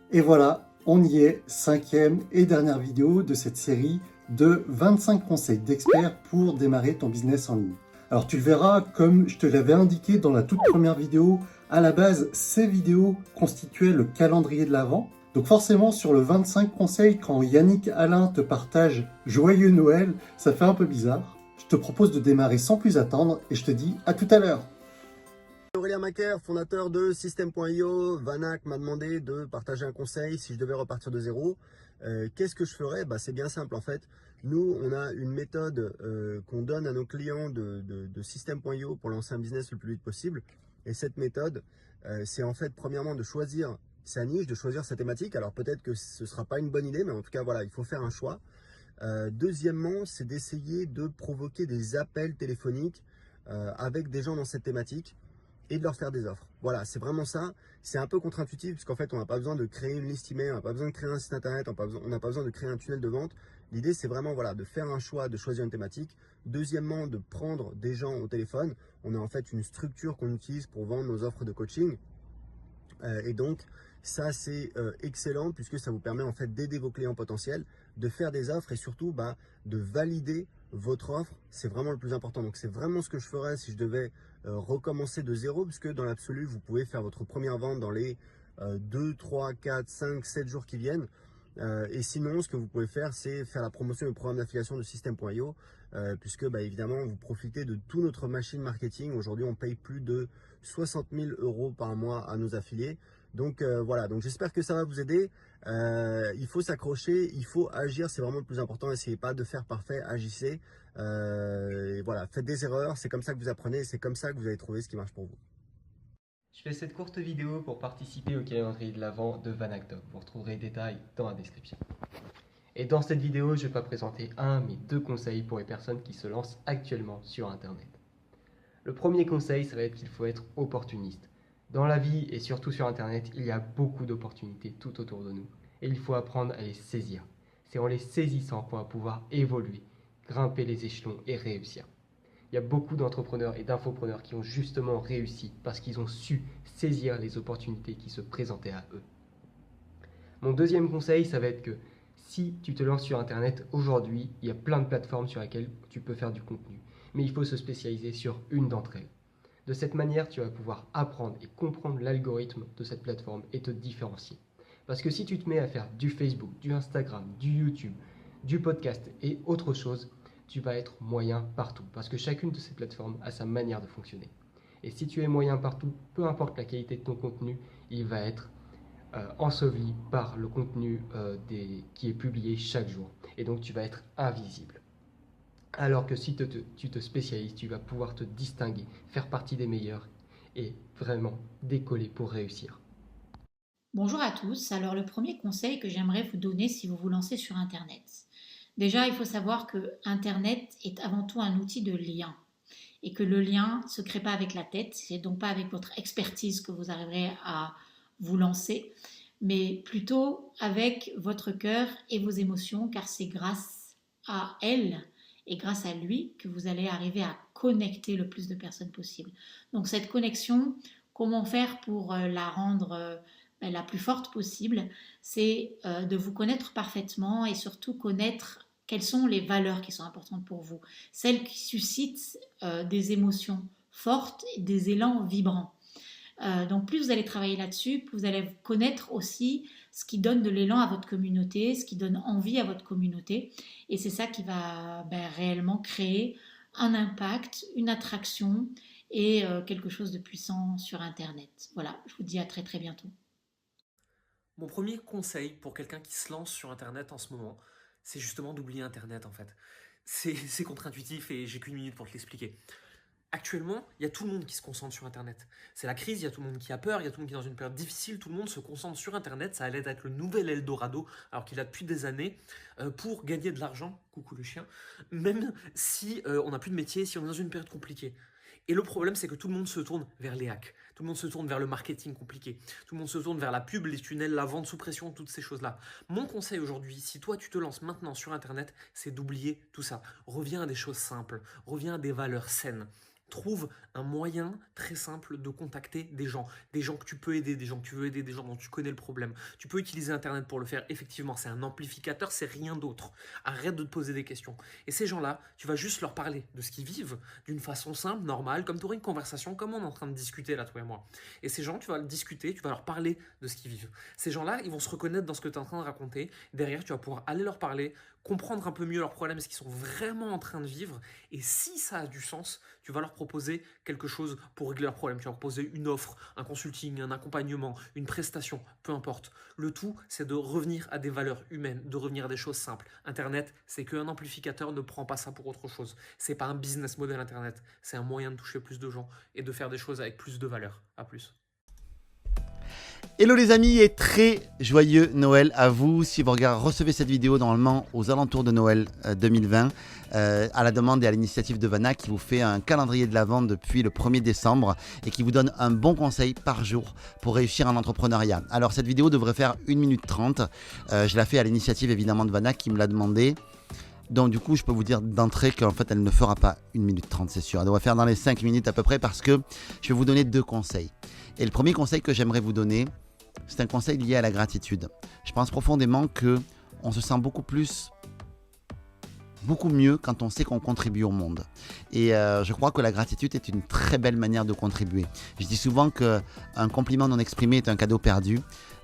Et voilà, on y est, cinquième et dernière vidéo de cette série de 25 conseils d'experts pour démarrer ton business en ligne. Alors tu le verras, comme je te l'avais indiqué dans la toute première vidéo, à la base, ces vidéos constituaient le calendrier de l'Avent. Donc forcément, sur le 25 conseils, quand Yannick Alain te partage Joyeux Noël, ça fait un peu bizarre. Je te propose de démarrer sans plus attendre et je te dis à tout à l'heure. Aurélien Macaire, fondateur de System.io, Vanak m'a demandé de partager un conseil si je devais repartir de zéro. Qu'est-ce que je ferais? C'est bien simple en fait. Nous, on a une méthode qu'on donne à nos clients de System.io pour lancer un business le plus vite possible. Et cette méthode, c'est en fait premièrement de choisir sa niche, de choisir sa thématique. Alors peut-être que ce ne sera pas une bonne idée, mais en tout cas voilà, il faut faire un choix. Deuxièmement, c'est d'essayer de provoquer des appels téléphoniques avec des gens dans cette thématique et de leur faire des offres. Voilà, c'est vraiment ça. C'est un peu contre-intuitif puisqu'en fait, on n'a pas besoin de créer une liste email, on n'a pas besoin de créer un site internet, on n'a pas besoin de créer un tunnel de vente. L'idée, c'est vraiment voilà, de faire un choix, de choisir une thématique. Deuxièmement, de prendre des gens au téléphone. On a en fait une structure qu'on utilise pour vendre nos offres de coaching. Et donc, ça, c'est excellent puisque ça vous permet en fait d'aider vos clients potentiels, de faire des offres et surtout de valider votre offre. C'est vraiment le plus important. Donc, c'est vraiment ce que je ferais si je devais recommencer de zéro puisque dans l'absolu, vous pouvez faire votre première vente dans les 2, 3, 4, 5, 7 jours qui viennent. Et sinon, ce que vous pouvez faire, c'est faire la promotion du programme d'affiliation de System.io puisque évidemment, vous profitez de toute notre machine marketing. Aujourd'hui, on paye plus de 60 000 € par mois à nos affiliés. Donc voilà, donc j'espère que ça va vous aider. Il faut s'accrocher, il faut agir, c'est vraiment le plus important. Essayez pas de faire parfait, agissez. Et voilà, faites des erreurs, c'est comme ça que vous apprenez, c'est comme ça que vous allez trouver ce qui marche pour vous. Je fais cette courte vidéo pour participer au calendrier de l'Avent de Vanactop. Vous retrouverez les détails dans la description. Et dans cette vidéo, je vais pas présenter un, mais deux conseils pour les personnes qui se lancent actuellement sur Internet. Le premier conseil, ça va être qu'il faut être opportuniste. Dans la vie et surtout sur Internet, il y a beaucoup d'opportunités tout autour de nous. Et il faut apprendre à les saisir. C'est en les saisissant qu'on va pouvoir évoluer, grimper les échelons et réussir. Il y a beaucoup d'entrepreneurs et d'infopreneurs qui ont justement réussi parce qu'ils ont su saisir les opportunités qui se présentaient à eux. Mon deuxième conseil, ça va être que si tu te lances sur Internet aujourd'hui, il y a plein de plateformes sur lesquelles tu peux faire du contenu. Mais il faut se spécialiser sur une d'entre elles. De cette manière, tu vas pouvoir apprendre et comprendre l'algorithme de cette plateforme et te différencier. Parce que si tu te mets à faire du Facebook, du Instagram, du YouTube, du podcast et autre chose, tu vas être moyen partout. Parce que chacune de ces plateformes a sa manière de fonctionner. Et si tu es moyen partout, peu importe la qualité de ton contenu, il va être enseveli par le contenu qui est publié chaque jour. Et donc tu vas être invisible. Alors que si tu te spécialises, tu vas pouvoir te distinguer, faire partie des meilleurs et vraiment décoller pour réussir. Bonjour à tous. Alors le premier conseil que j'aimerais vous donner si vous vous lancez sur Internet. Déjà, il faut savoir que Internet est avant tout un outil de lien et que le lien ne se crée pas avec la tête. C'est donc pas avec votre expertise que vous arriverez à vous lancer, mais plutôt avec votre cœur et vos émotions, car c'est grâce à elles et grâce à lui que vous allez arriver à connecter le plus de personnes possible. Donc cette connexion, comment faire pour la rendre la plus forte possible, c'est de vous connaître parfaitement et surtout connaître quelles sont les valeurs qui sont importantes pour vous, celles qui suscitent des émotions fortes et des élans vibrants. Donc plus vous allez travailler là-dessus, plus vous allez connaître aussi ce qui donne de l'élan à votre communauté, ce qui donne envie à votre communauté. Et c'est ça qui va réellement créer un impact, une attraction et quelque chose de puissant sur Internet. Voilà, je vous dis à très très bientôt. Mon premier conseil pour quelqu'un qui se lance sur Internet en ce moment, c'est justement d'oublier Internet en fait. C'est contre-intuitif et j'ai qu'une minute pour te l'expliquer. Actuellement, il y a tout le monde qui se concentre sur Internet. C'est la crise, il y a tout le monde qui a peur, il y a tout le monde qui est dans une période difficile, tout le monde se concentre sur Internet, ça allait être le nouvel Eldorado, alors qu'il a depuis des années, pour gagner de l'argent, coucou le chien, même si on n'a plus de métier, si on est dans une période compliquée. Et le problème, c'est que tout le monde se tourne vers les hacks, tout le monde se tourne vers le marketing compliqué, tout le monde se tourne vers la pub, les tunnels, la vente sous pression, toutes ces choses-là. Mon conseil aujourd'hui, si toi tu te lances maintenant sur Internet, c'est d'oublier tout ça. Reviens à des choses simples, reviens à des valeurs saines. Trouve un moyen très simple de contacter des gens que tu peux aider, des gens que tu veux aider, des gens dont tu connais le problème. Tu peux utiliser Internet pour le faire, effectivement, c'est un amplificateur, c'est rien d'autre. Arrête de te poser des questions. Et ces gens-là, tu vas juste leur parler de ce qu'ils vivent d'une façon simple, normale, comme tu aurais une conversation, comme on est en train de discuter là, toi et moi. Et ces gens, tu vas discuter, tu vas leur parler de ce qu'ils vivent. Ces gens-là, ils vont se reconnaître dans ce que tu es en train de raconter. Derrière, tu vas pouvoir aller leur parler, comprendre un peu mieux leurs problèmes, ce qu'ils sont vraiment en train de vivre. Et si ça a du sens, tu vas leur proposer quelque chose pour régler leurs problèmes. Tu vas leur proposer une offre, un consulting, un accompagnement, une prestation, peu importe. Le tout, c'est de revenir à des valeurs humaines, de revenir à des choses simples. Internet, c'est qu'un amplificateur, ne prend pas ça pour autre chose. C'est pas un business model Internet, c'est un moyen de toucher plus de gens et de faire des choses avec plus de valeur. À plus. Hello les amis et très joyeux Noël à vous. Si vous recevez cette vidéo normalement aux alentours de Noël 2020, à la demande et à l'initiative de Vanac qui vous fait un calendrier de l'Avent depuis le 1er décembre et qui vous donne un bon conseil par jour pour réussir en entrepreneuriat. Alors cette vidéo devrait faire 1 minute 30. Je la fais à l'initiative évidemment de Vanac qui me l'a demandé. Donc du coup, je peux vous dire d'entrée qu'en fait, elle ne fera pas 1 minute 30, c'est sûr. Elle doit faire dans les 5 minutes à peu près parce que je vais vous donner 2 conseils. Et le premier conseil que j'aimerais vous donner, c'est un conseil lié à la gratitude. Je pense profondément qu'on se sent beaucoup mieux quand on sait qu'on contribue au monde. Et je crois que la gratitude est une très belle manière de contribuer. Je dis souvent qu'un compliment non exprimé est un cadeau perdu.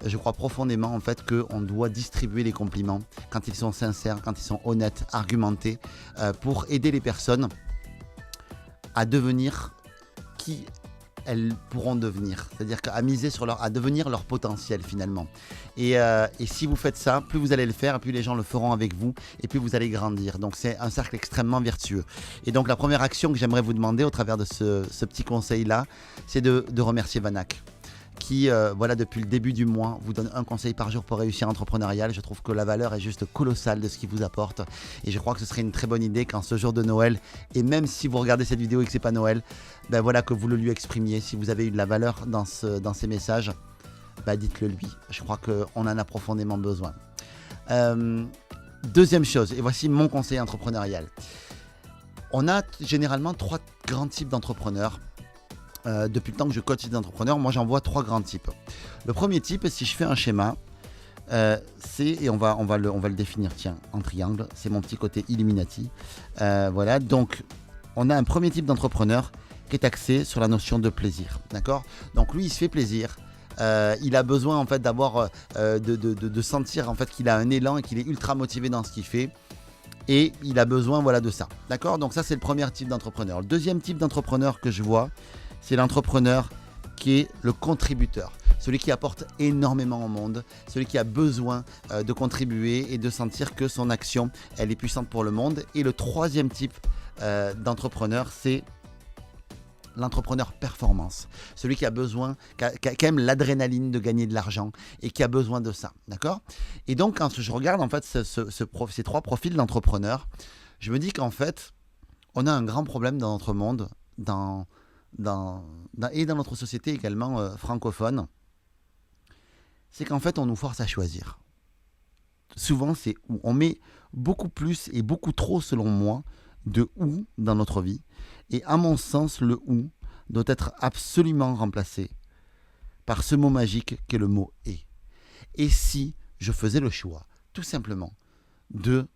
Je crois profondément en fait qu'on doit distribuer les compliments quand ils sont sincères, quand ils sont honnêtes, argumentés, pour aider les personnes à devenir qui elles pourront devenir, c'est-à-dire qu'à miser à devenir leur potentiel finalement. Et si vous faites ça, plus vous allez le faire, plus les gens le feront avec vous et plus vous allez grandir. Donc c'est un cercle extrêmement vertueux. Et donc la première action que j'aimerais vous demander au travers de ce petit conseil-là, c'est de remercier Vanac, qui, voilà, depuis le début du mois, vous donne un conseil par jour pour réussir entrepreneurial. Je trouve que la valeur est juste colossale de ce qu'il vous apporte. Et je crois que ce serait une très bonne idée qu'en ce jour de Noël, et même si vous regardez cette vidéo et que ce n'est pas Noël, ben voilà, que vous le lui exprimiez. Si vous avez eu de la valeur dans ces messages, ben dites-le lui. Je crois qu'on en a profondément besoin. Deuxième chose, et voici mon conseil entrepreneurial. On a généralement 3 grands types d'entrepreneurs. Depuis le temps que je coach des entrepreneurs, moi j'en vois 3 grands types. Le premier type, si je fais un schéma, et on va le définir, tiens, en triangle, c'est mon petit côté Illuminati. Voilà, donc on a un premier type d'entrepreneur qui est axé sur la notion de plaisir, d'accord ? Donc lui, il se fait plaisir. Il a besoin en fait d'avoir, de sentir en fait qu'il a un élan et qu'il est ultra motivé dans ce qu'il fait. Et il a besoin, voilà, de ça, d'accord ? Donc ça, c'est le premier type d'entrepreneur. Le deuxième type d'entrepreneur que je vois, c'est l'entrepreneur qui est le contributeur, celui qui apporte énormément au monde, celui qui a besoin de contribuer et de sentir que son action, elle est puissante pour le monde. Et le troisième type d'entrepreneur, c'est l'entrepreneur performance, celui qui a besoin, qui aime l'adrénaline de gagner de l'argent et qui a besoin de ça, d'accord ? Et donc, quand je regarde en fait ces 3 profils d'entrepreneurs, je me dis qu'en fait, on a un grand problème dans notre monde, et dans notre société également francophone, c'est qu'en fait, on nous force à choisir. Souvent, c'est où on met beaucoup plus et beaucoup trop, selon moi, de ou dans notre vie. Et à mon sens, le ou doit être absolument remplacé par ce mot magique qu'est le mot et. Et si je faisais le choix, tout simplement, de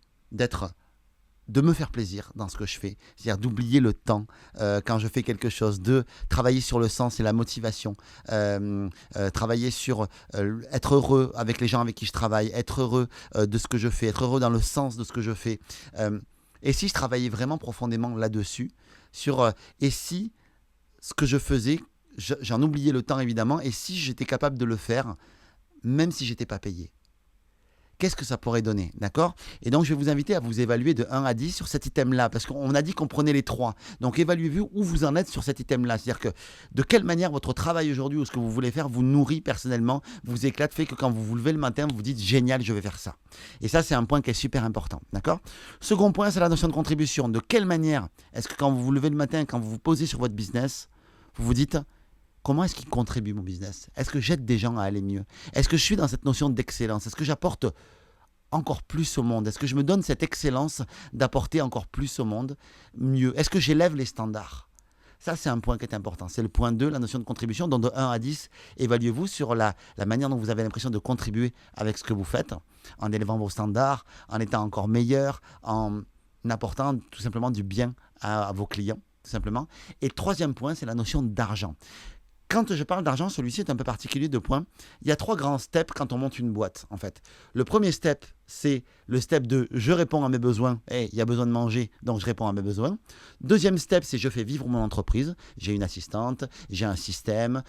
me faire plaisir dans ce que je fais, c'est-à-dire d'oublier le temps quand je fais quelque chose, de travailler sur le sens et la motivation, travailler sur être heureux avec les gens avec qui je travaille, être heureux de ce que je fais, être heureux dans le sens de ce que je fais. Et si je travaillais vraiment profondément là-dessus, et si ce que je faisais, j'en oubliais le temps évidemment, et si j'étais capable de le faire, même si je n'étais pas payé. Qu'est-ce que ça pourrait donner, d'accord ? Et donc, je vais vous inviter à vous évaluer de 1 à 10 sur cet item-là, parce qu'on a dit qu'on prenait les 3. Donc, évaluez-vous où vous en êtes sur cet item-là. C'est-à-dire que de quelle manière votre travail aujourd'hui ou ce que vous voulez faire vous nourrit personnellement, vous éclate, fait que quand vous vous levez le matin, vous vous dites « génial, je vais faire ça ». Et ça, c'est un point qui est super important, d'accord ? Second point, c'est la notion de contribution. De quelle manière est-ce que quand vous vous levez le matin, quand vous vous posez sur votre business, vous vous dites « comment est-ce qu'il contribue mon business ? Est-ce que j'aide des gens à aller mieux ? Est-ce que je suis dans cette notion d'excellence ? Est-ce que j'apporte encore plus au monde ? Est-ce que je me donne cette excellence d'apporter encore plus au monde, mieux ? Est-ce que j'élève les standards ? Ça, c'est un point qui est important. C'est le point 2, la notion de contribution. Donc, de 1 à 10, évaluez-vous sur la manière dont vous avez l'impression de contribuer avec ce que vous faites, en élevant vos standards, en étant encore meilleur, en apportant tout simplement du bien à vos clients, tout simplement. Et le troisième point, c'est la notion d'argent. Quand je parle d'argent, celui-ci est un peu particulier de points. Il y a 3 grands steps quand on monte une boîte, en fait. Le premier step, c'est le step de « je réponds à mes besoins ». Il y a besoin de manger, donc je réponds à mes besoins. Deuxième step, c'est « je fais vivre mon entreprise ». J'ai une assistante, j'ai un système,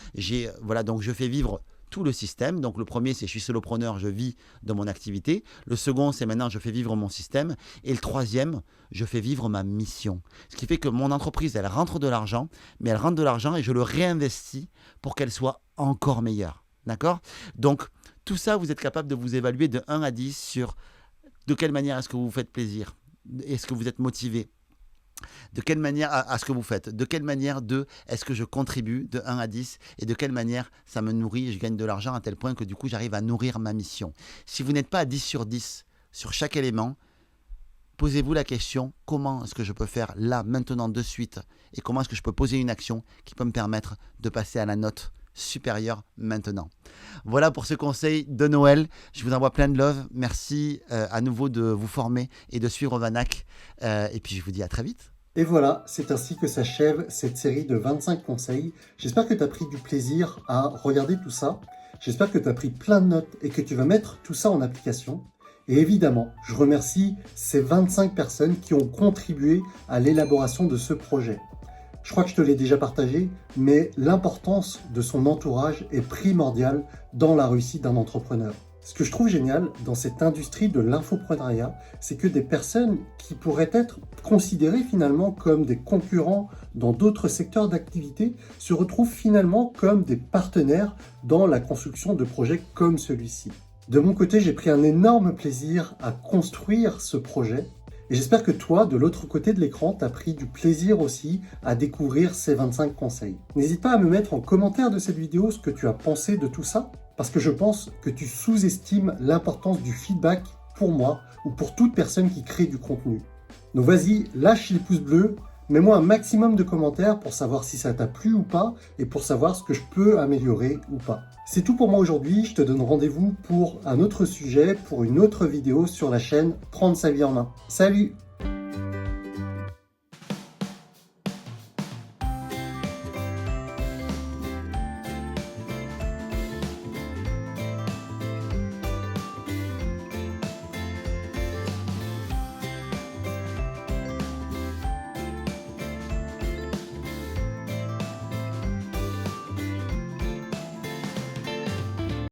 voilà, donc je fais vivre tout le système. Donc le premier, c'est je suis solopreneur, je vis de mon activité. Le second, c'est maintenant je fais vivre mon système. Et le troisième, je fais vivre ma mission. Ce qui fait que mon entreprise, elle rentre de l'argent, mais elle rentre de l'argent et je le réinvestis pour qu'elle soit encore meilleure. D'accord? Donc tout ça, vous êtes capable de vous évaluer de 1 à 10 sur de quelle manière est-ce que vous vous faites plaisir? Est-ce que vous êtes motivé? De quelle manière à ce que vous faites? De quelle manière est-ce que je contribue de 1 à 10? Et de quelle manière ça me nourrit et je gagne de l'argent à tel point que du coup j'arrive à nourrir ma mission? Si vous n'êtes pas à 10 sur 10 sur chaque élément, posez-vous la question, comment est-ce que je peux faire là, maintenant, de suite? Et comment est-ce que je peux poser une action qui peut me permettre de passer à la note supérieure maintenant? Voilà pour ce conseil de Noël. Je vous envoie plein de love. Merci à nouveau de vous former et de suivre Vanac. Et puis je vous dis à très vite. Et voilà, c'est ainsi que s'achève cette série de 25 conseils. J'espère que tu as pris du plaisir à regarder tout ça. J'espère que tu as pris plein de notes et que tu vas mettre tout ça en application. Et évidemment, je remercie ces 25 personnes qui ont contribué à l'élaboration de ce projet. Je crois que je te l'ai déjà partagé, mais l'importance de son entourage est primordiale dans la réussite d'un entrepreneur. Ce que je trouve génial dans cette industrie de l'infopreneuriat, c'est que des personnes qui pourraient être considérées finalement comme des concurrents dans d'autres secteurs d'activité se retrouvent finalement comme des partenaires dans la construction de projets comme celui-ci. De mon côté, j'ai pris un énorme plaisir à construire ce projet. Et j'espère que toi, de l'autre côté de l'écran, tu as pris du plaisir aussi à découvrir ces 25 conseils. N'hésite pas à me mettre en commentaire de cette vidéo ce que tu as pensé de tout ça, parce que je pense que tu sous-estimes l'importance du feedback pour moi ou pour toute personne qui crée du contenu. Donc vas-y, lâche les pouces bleus, mets-moi un maximum de commentaires pour savoir si ça t'a plu ou pas et pour savoir ce que je peux améliorer ou pas. C'est tout pour moi aujourd'hui, je te donne rendez-vous pour un autre sujet, pour une autre vidéo sur la chaîne Prendre sa vie en main. Salut!